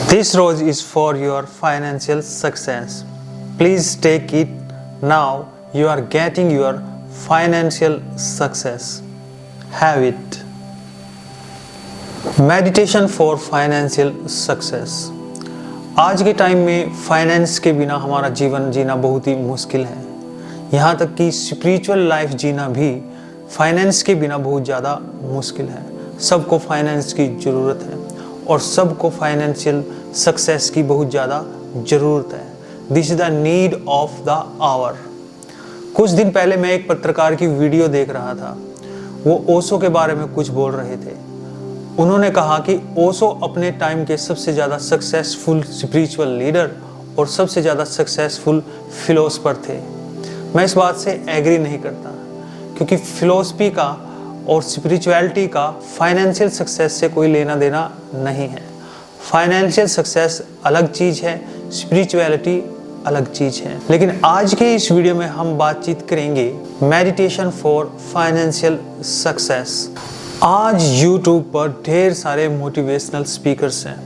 This rose is for your financial success. Please take it now. You are getting your financial success. Have it. Meditation for financial success. आज के time में finance के बिना हमारा जीवन जीना बहुत ही मुश्किल है। यहाँ तक कि स्पिरिचुअल लाइफ जीना भी फाइनेंस के बिना बहुत ज़्यादा मुश्किल है। सबको फाइनेंस की ज़रूरत है और सबको फाइनेंशियल सक्सेस की बहुत ज़्यादा ज़रूरत है। This is the need of the hour. कुछ दिन पहले मैं एक पत्रकार की वीडियो देख रहा था। वो ओशो के बारे में कुछ बोल रहे थे। उन्होंने कहा कि ओशो अपने टाइम के सबसे ज़्यादा सक्सेसफुल स्पिरिचुअल लीडर और सबसे ज़्यादा सक्सेसफुल फिलोसफर थे। मैं इस बात से एग्री नहीं करता, क्योंकि फिलोसफी का और स्पिरिचुअलिटी का फाइनेंशियल सक्सेस से कोई लेना देना नहीं है। फाइनेंशियल सक्सेस अलग चीज़ है, स्पिरिचुअलिटी अलग चीज़ है। लेकिन आज के इस वीडियो में हम बातचीत करेंगे मेडिटेशन फॉर फाइनेंशियल सक्सेस। आज YouTube पर ढेर सारे मोटिवेशनल स्पीकर्स हैं,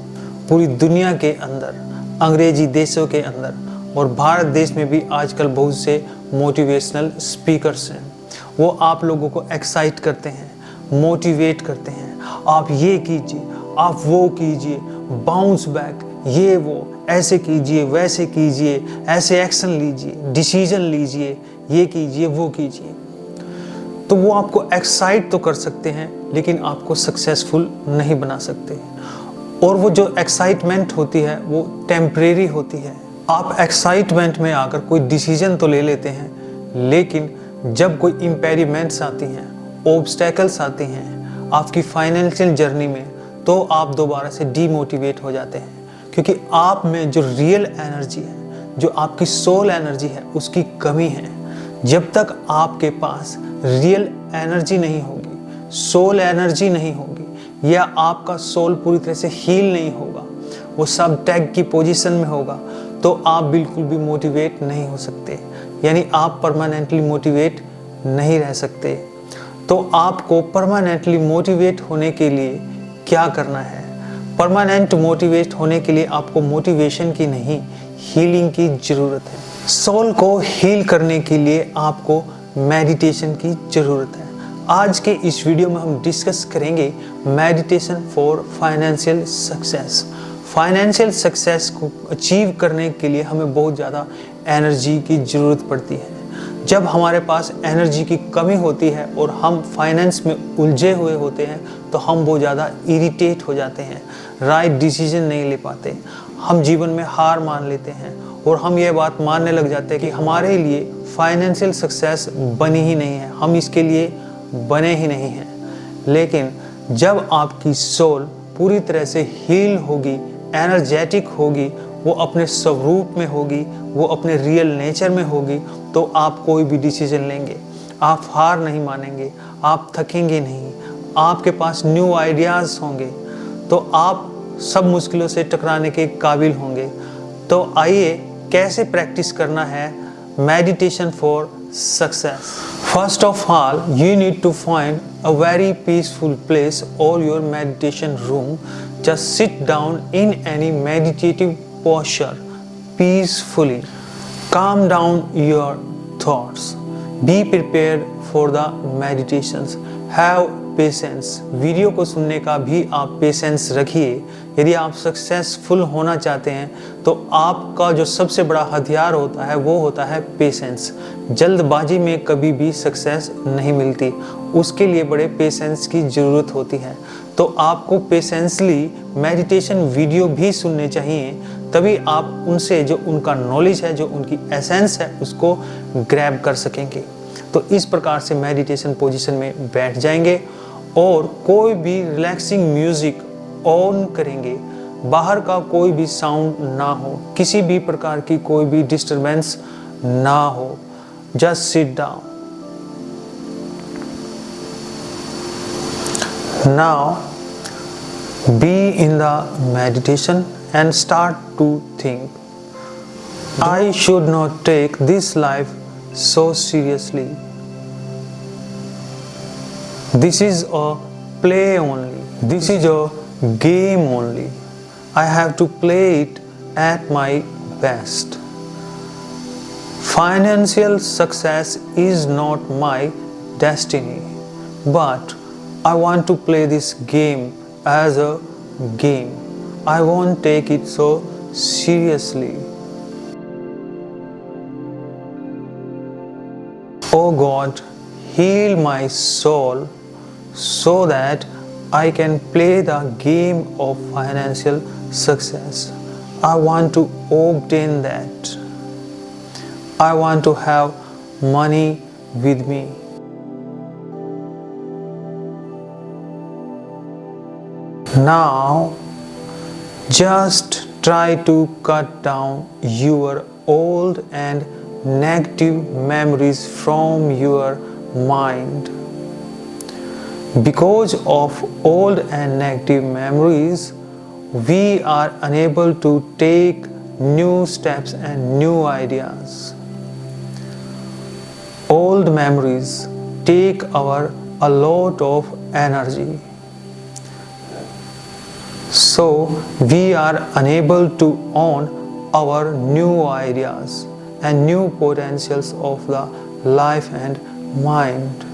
पूरी दुनिया के अंदर, अंग्रेजी देशों के अंदर और भारत देश में भी आजकल बहुत से मोटिवेशनल स्पीकर्स हैं। वो आप लोगों को एक्साइट करते हैं, मोटिवेट करते हैं। आप ये कीजिए, आप वो कीजिए, बाउंस बैक, ये वो, ऐसे कीजिए, वैसे कीजिए, ऐसे एक्शन लीजिए, डिसीजन लीजिए, ये कीजिए, वो कीजिए। तो वो आपको एक्साइट तो कर सकते हैं, लेकिन आपको सक्सेसफुल नहीं बना सकते। और वो जो एक्साइटमेंट होती है वो टेम्परेरी होती है। आप एक्साइटमेंट में आकर कोई डिसीजन तो ले लेते हैं, लेकिन जब कोई इम्पेरिमेंट्स आती हैं, ऑब्स्टेकल्स आती हैं आपकी फाइनेंशियल जर्नी में, तो आप दोबारा से डीमोटिवेट हो जाते हैं। क्योंकि आप में जो रियल एनर्जी है, जो आपकी सोल एनर्जी है, उसकी कमी है। जब तक आपके पास रियल एनर्जी नहीं होगी, सोल एनर्जी नहीं होगी, या आपका सोल पूरी तरह से हील नहीं होगा, वो सब टैग की पोजीशन में होगा, तो आप बिल्कुल भी मोटिवेट नहीं हो सकते। यानी आप परमानेंटली मोटिवेट नहीं रह सकते। तो आपको परमानेंटली मोटिवेट होने के लिए क्या करना है? परमानेंट मोटिवेट होने के लिए आपको मोटिवेशन की नहीं, हीलिंग की ज़रूरत है। सोल को हील करने के लिए आपको मेडिटेशन की ज़रूरत है। आज के इस वीडियो में हम डिस्कस करेंगे meditation for financial success. Financial success को अचीव करने के लिए हमें बहुत ज़्यादा एनर्जी की ज़रूरत पड़ती है। जब हमारे पास एनर्जी की कमी होती है और हम फाइनेंस में उलझे हुए होते हैं, तो हम बहुत ज़्यादा इरिटेट हो जाते हैं, राइट डिसीजन नहीं ले पाते, हम जीवन में हार मान लेते हैं और हम ये बात मानने लग जाते हैं कि हमारे लिए फाइनेंशियल सक्सेस बनी ही नहीं है, हम इसके लिए बने ही नहीं हैं। लेकिन जब आपकी सोल पूरी तरह से हील होगी, एनर्जेटिक होगी, वो अपने स्वरूप में होगी, वो अपने रियल नेचर में होगी, तो आप कोई भी डिसीजन लेंगे, आप हार नहीं मानेंगे, आप थकेंगे नहीं, आपके पास न्यू आइडियाज़ होंगे, तो आप सब मुश्किलों से टकराने के काबिल होंगे। तो आइए कैसे प्रैक्टिस करना है meditation for success. First of all you need to find a very peaceful place or your meditation room. Just sit down in any meditative posture peacefully. Calm down your thoughts. Be prepared for the meditations. Have patience. Video को सुनने का भी आप patience रखिए। यदि आप successful होना चाहते हैं, तो आपका जो सबसे बड़ा हथियार होता है वो होता है पेशेंस। जल्दबाजी में कभी भी सक्सेस नहीं मिलती, उसके लिए बड़े पेशेंस की ज़रूरत होती है। तो आपको पेशेंसली मेडिटेशन वीडियो भी सुनने चाहिए, तभी आप उनसे जो उनका नॉलेज है, जो उनकी एसेंस है, उसको ग्रैब कर सकेंगे। तो इस प्रकार से मेडिटेशन पोजीशन में बैठ जाएंगे और कोई भी रिलैक्सिंग म्यूजिक ऑन करेंगे। बाहर का कोई भी साउंड ना हो, किसी भी प्रकार की कोई भी डिस्टरबेंस ना हो। Just sit down. Now be in the meditation and start to think, I should not take this life so seriously. This is a play only. This is a game only. I have to play it at my best. Financial success is not my destiny, but I want to play this game as a game. I won't take it so seriously. Oh God, heal my soul so that I can play the game of financial success. I want to obtain that. I want to have money with me. Now, just try to cut down your old and negative memories from your mind. Because of old and negative memories, we are unable to take new steps and new ideas. Old memories take a lot of energy. So we are unable to own our new ideas and new potentials of the life and mind.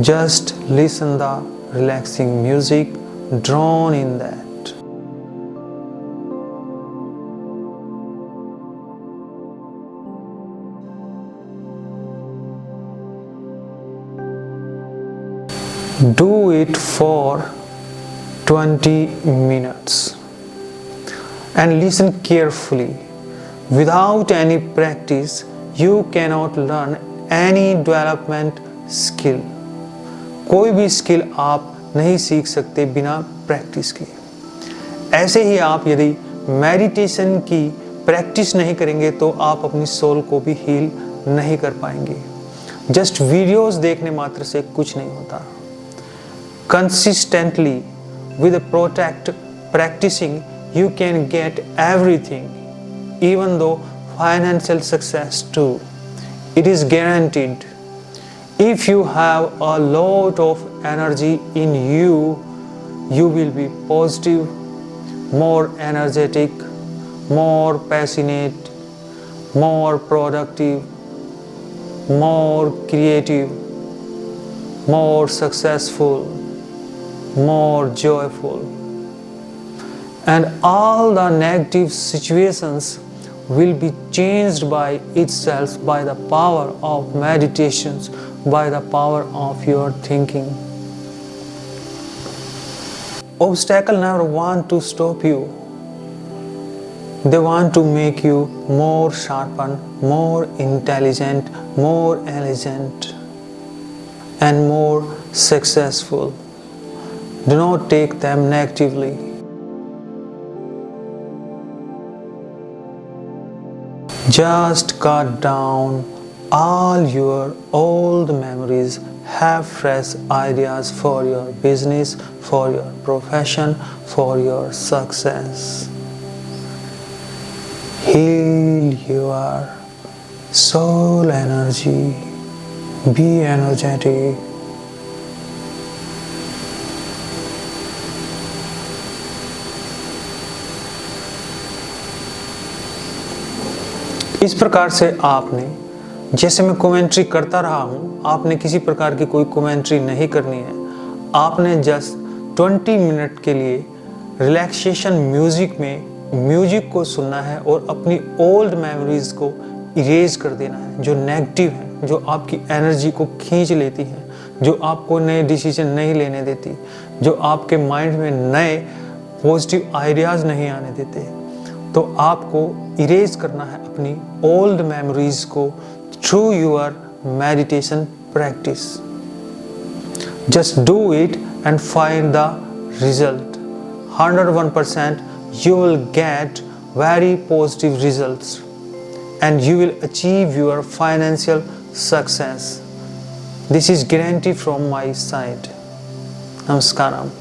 Just listen the relaxing music, drown in that. Do it for 20 minutes and listen carefully. Without any practice, you cannot learn any development skill. कोई भी skill आप नहीं सीख सकते बिना practice के। ऐसे ही आप यदि मेडिटेशन की प्रैक्टिस नहीं करेंगे तो आप अपनी सोल को भी हील नहीं कर पाएंगे। जस्ट वीडियोस देखने मात्र से कुछ नहीं होता। Consistently with a practicing, you can get everything, even though financial success too. It is guaranteed. If you have a lot of energy in you, you will be positive, more energetic, more passionate, more productive, more creative, more successful, more joyful, and all the negative situations will be changed by itself by the power of meditations, by the power of your thinking. Obstacles never want to stop you. They want to make you more sharpened, more intelligent, more elegant, and more successful. Do not take them negatively. Just cut down all your old memories. Have fresh ideas for your business, for your profession, for your success. Heal your soul energy. Be energetic. इस प्रकार से आपने, जैसे मैं commentary करता रहा हूँ, आपने किसी प्रकार की कोई कमेंट्री नहीं करनी है। आपने जस्ट 20 मिनट के लिए रिलैक्सेशन म्यूजिक में म्यूजिक को सुनना है और अपनी ओल्ड मेमोरीज को इरेज कर देना है, जो नेगेटिव है, जो आपकी एनर्जी को खींच लेती है, जो आपको नए डिसीजन नहीं लेने देती, जो आपके माइंड में नए पॉजिटिव आइडियाज़ नहीं आने देते। तो आपको इरेज करना है अपनी ओल्ड मेमोरीज को through your meditation practice. Just do it and find the result. 101% you will get very positive results and you will achieve your financial success. This is guarantee from my side. Namaskaram.